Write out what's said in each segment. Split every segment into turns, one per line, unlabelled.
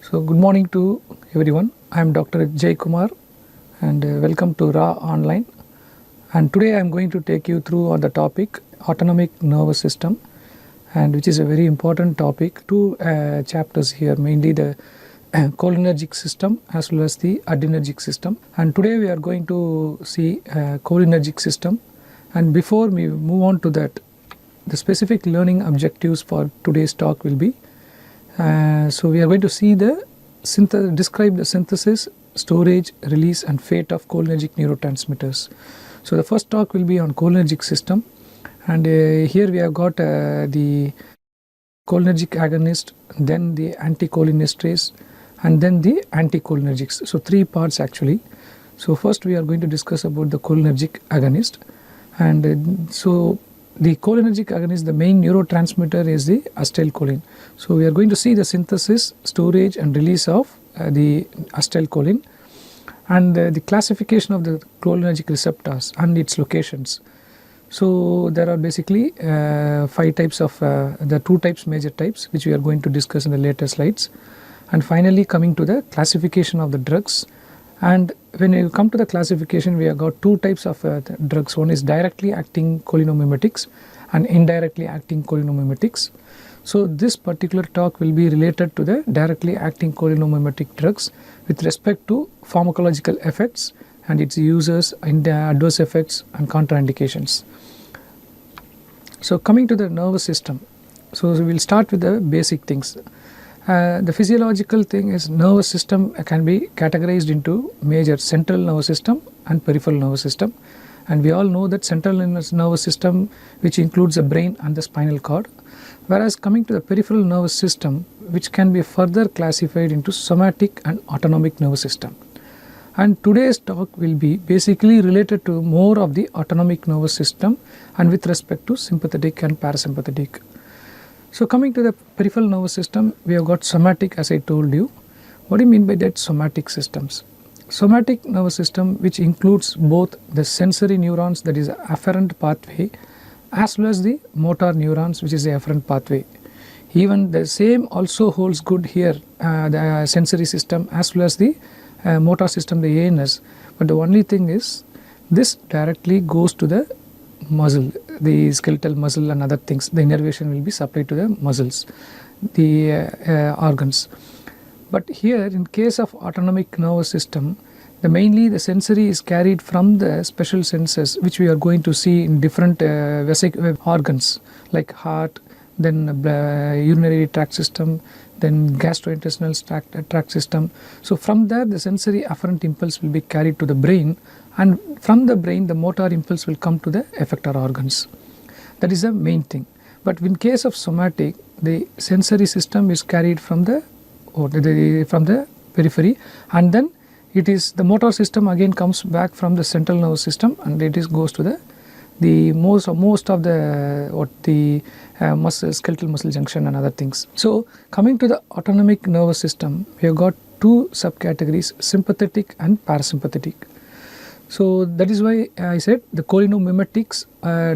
So good morning to everyone. I am Dr. Jay Kumar and welcome to RA Online. And today I am going to take you through on the topic autonomic nervous system, and which is a very important topic. Two chapters here, mainly the cholinergic system as well as the adrenergic system. And today we are going to see cholinergic system. And before we move on to that, the specific learning objectives for today's talk will be so we are going to see describe the synthesis, storage, release and fate of cholinergic neurotransmitters. So the first talk will be on cholinergic system, and here we have got the cholinergic agonist, then the anticholinesterase, and then the anticholinergics. So three parts actually. So first we are going to discuss about the cholinergic agonist, and so the cholinergic agonist, the main neurotransmitter is the acetylcholine. So we are going to see the synthesis, storage and release of the acetylcholine, and the classification of the cholinergic receptors and its locations. So there are basically five types of the two types, major types, which we are going to discuss in the later slides. And finally coming to the classification of the drugs. And when you come to the classification, we have got two types of drugs. One is directly acting cholinomimetics and indirectly acting cholinomimetics. So this particular talk will be related to the directly acting cholinomimetic drugs with respect to pharmacological effects and its uses, and adverse effects and contraindications. So coming to the nervous system, so we will start with the basic things. The physiological thing is nervous system can be categorized into major central nervous system and peripheral nervous system, and we all know that central nervous system, which includes the brain and the spinal cord, whereas coming to the peripheral nervous system, which can be further classified into somatic and autonomic nervous system. And today's talk will be basically related to more of the autonomic nervous system and with respect to sympathetic and parasympathetic. So coming to the peripheral nervous system, we have got somatic, as I told you. What do you mean by that, somatic systems? Somatic nervous system, which includes both the sensory neurons, that is afferent pathway, as well as the motor neurons, which is the afferent pathway. Even the same also holds good here, the sensory system as well as the motor system, the ANS. But the only thing is, this directly goes to the muscle, the skeletal muscle and other things. The innervation will be supplied to the muscles, the organs. But here in case of autonomic nervous system, mainly the sensory is carried from the special senses, which we are going to see in different organs like heart, then urinary tract system, then gastrointestinal tract system. So from there the sensory afferent impulse will be carried to the brain, and from the brain the motor impulse will come to the effector organs. That is the main thing. But in case of somatic, the sensory system is carried from the periphery, and then it is the motor system again comes back from the central nervous system, and it goes to the most of the muscle, skeletal muscle junction and other things. So coming to the autonomic nervous system, we have got two subcategories, sympathetic and parasympathetic. So that is why I said the cholinomimetics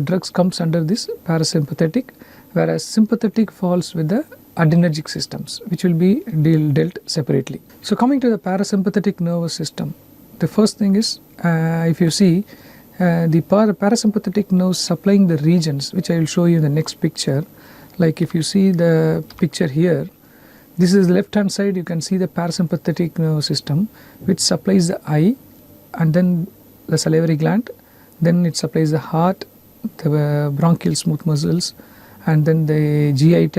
drugs comes under this parasympathetic, whereas sympathetic falls with the adrenergic systems, which will be dealt separately. So coming to the parasympathetic nervous system, the first thing is if you see the parasympathetic nerves supplying the regions, which I will show you in the next picture. Like if you see the picture here, this is the left hand side, you can see the parasympathetic nervous system, which supplies the eye and then the salivary gland, then it supplies the heart, the bronchial smooth muscles, and then the GIT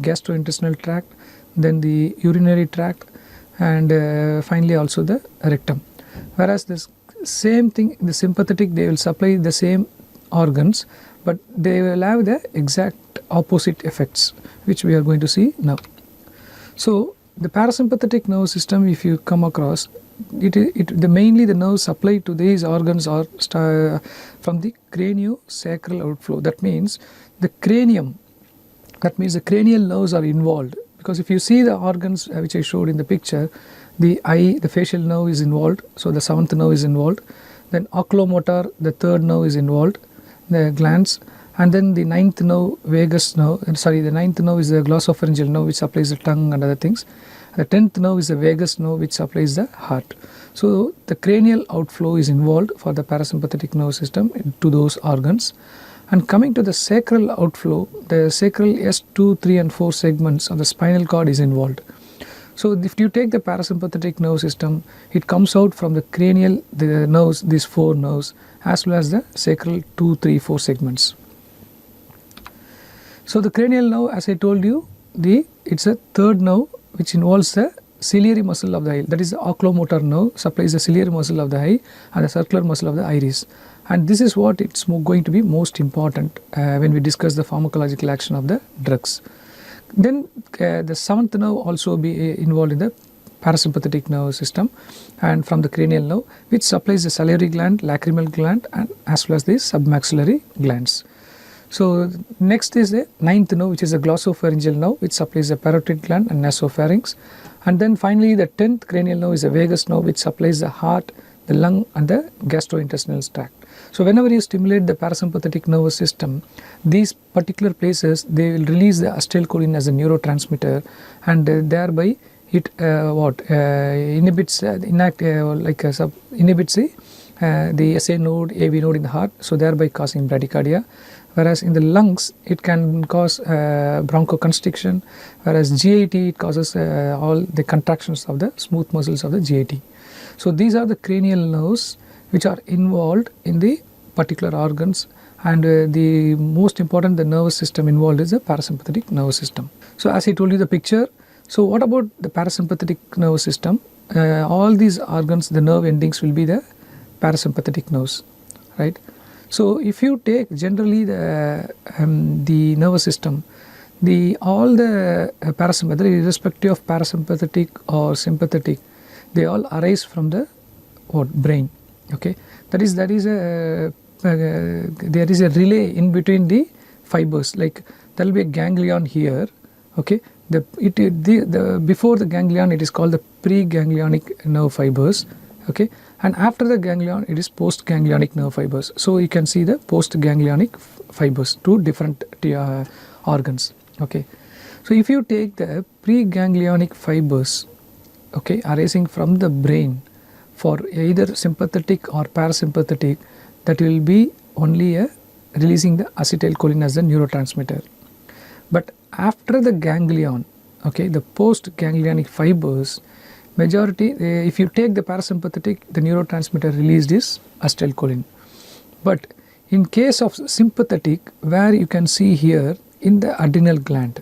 gastrointestinal tract, then the urinary tract, and finally also the rectum. Whereas this same thing, the sympathetic, they will supply the same organs, but they will have the exact opposite effects, which we are going to see now. So the parasympathetic nervous system, if you come across, mainly the nerves supplied to these organs are from the craniosacral outflow. That means the cranium, that means the cranial nerves are involved, because if you see the organs which I showed in the picture, the eye, the facial nerve is involved, so the seventh nerve is involved, then oculomotor, the third nerve is involved, the glands, and then the ninth nerve, vagus nerve, the ninth nerve is the glossopharyngeal nerve, which supplies the tongue and other things. The 10th nerve is the vagus nerve which supplies the heart. So the cranial outflow is involved for the parasympathetic nervous system to those organs. And coming to the sacral outflow, the sacral S2, 3 and 4 segments of the spinal cord is involved. So if you take the parasympathetic nervous system, it comes out from the cranial, the nerves, these 4 nerves, as well as the sacral 2, 3, 4 segments. So the cranial nerve, as I told you, it's a third nerve which involves the ciliary muscle of the eye. That is the oculomotor nerve supplies the ciliary muscle of the eye and the circular muscle of the iris. And this is what it's going to be most important when we discuss the pharmacological action of the drugs. Then the 7th nerve also be involved in the parasympathetic nervous system, and from the cranial nerve which supplies the salivary gland, lacrimal gland, and as well as the submaxillary glands. So next is the 9th nerve, which is the glossopharyngeal nerve, which supplies the parotid gland and nasopharynx. And then finally the 10th cranial nerve is the vagus nerve, which supplies the heart, the lung, and the gastrointestinal tract. So whenever you stimulate the parasympathetic nervous system, these particular places, they will release the acetylcholine as a neurotransmitter, and thereby it inhibits inhibits the SA node, AV node in the heart, so thereby causing bradycardia. Whereas in the lungs it can cause bronchoconstriction, whereas GIT it causes all the contractions of the smooth muscles of the GIT. So these are the cranial nerves which are involved in the particular organs, and the most important, the nervous system involved is the parasympathetic nervous system. So as I told you the picture, so what about the parasympathetic nervous system? All these organs, the nerve endings will be the parasympathetic nerves, right? So if you take generally the nervous system, all the parasympathetic, irrespective of parasympathetic or sympathetic, they all arise from the brain. Okay, there is a relay in between the fibers. Like there will be a ganglion here. Okay, before the ganglion it is called the preganglionic nerve fibers. Okay, and after the ganglion it is postganglionic nerve fibers. So you can see the postganglionic fibers, two different organs. Okay, so if you take the preganglionic fibers, okay, arising from the brain for either sympathetic or parasympathetic, that will be only releasing the acetylcholine as a neurotransmitter. But after the ganglion, okay, the postganglionic fibers, majority, if you take the parasympathetic, the neurotransmitter released is acetylcholine. But in case of sympathetic, where you can see here in the adrenal gland,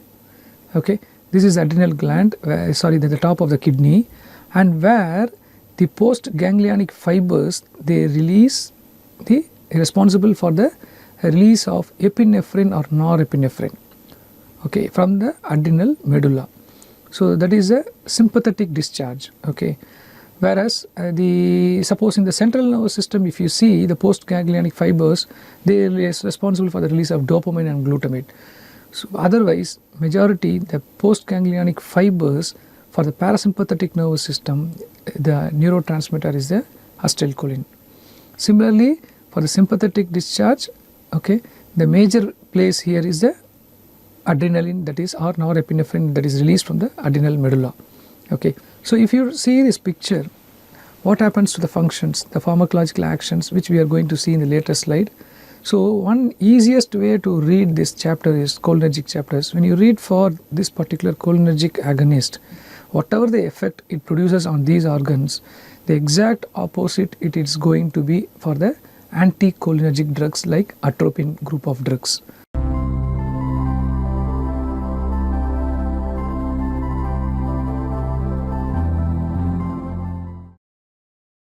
okay, this is adrenal gland, the top of the kidney, and where the postganglionic fibers, they responsible for the release of epinephrine or norepinephrine, okay, from the adrenal medulla. So that is a sympathetic discharge. Okay, whereas suppose in the central nervous system, if you see the postganglionic fibers, they are responsible for the release of dopamine and glutamate. So otherwise, majority the postganglionic fibers for the parasympathetic nervous system, the neurotransmitter is the acetylcholine. Similarly, for the sympathetic discharge, okay, the major place here is the adrenaline, that is, or norepinephrine, that is released from the adrenal medulla. Okay, so if you see this picture, what happens to the functions, the pharmacological actions, which we are going to see in the later slide. So one easiest way to read this chapter is cholinergic chapters. When you read for this particular cholinergic agonist, whatever the effect it produces on these organs, the exact opposite it is going to be for the anticholinergic drugs like atropine group of drugs.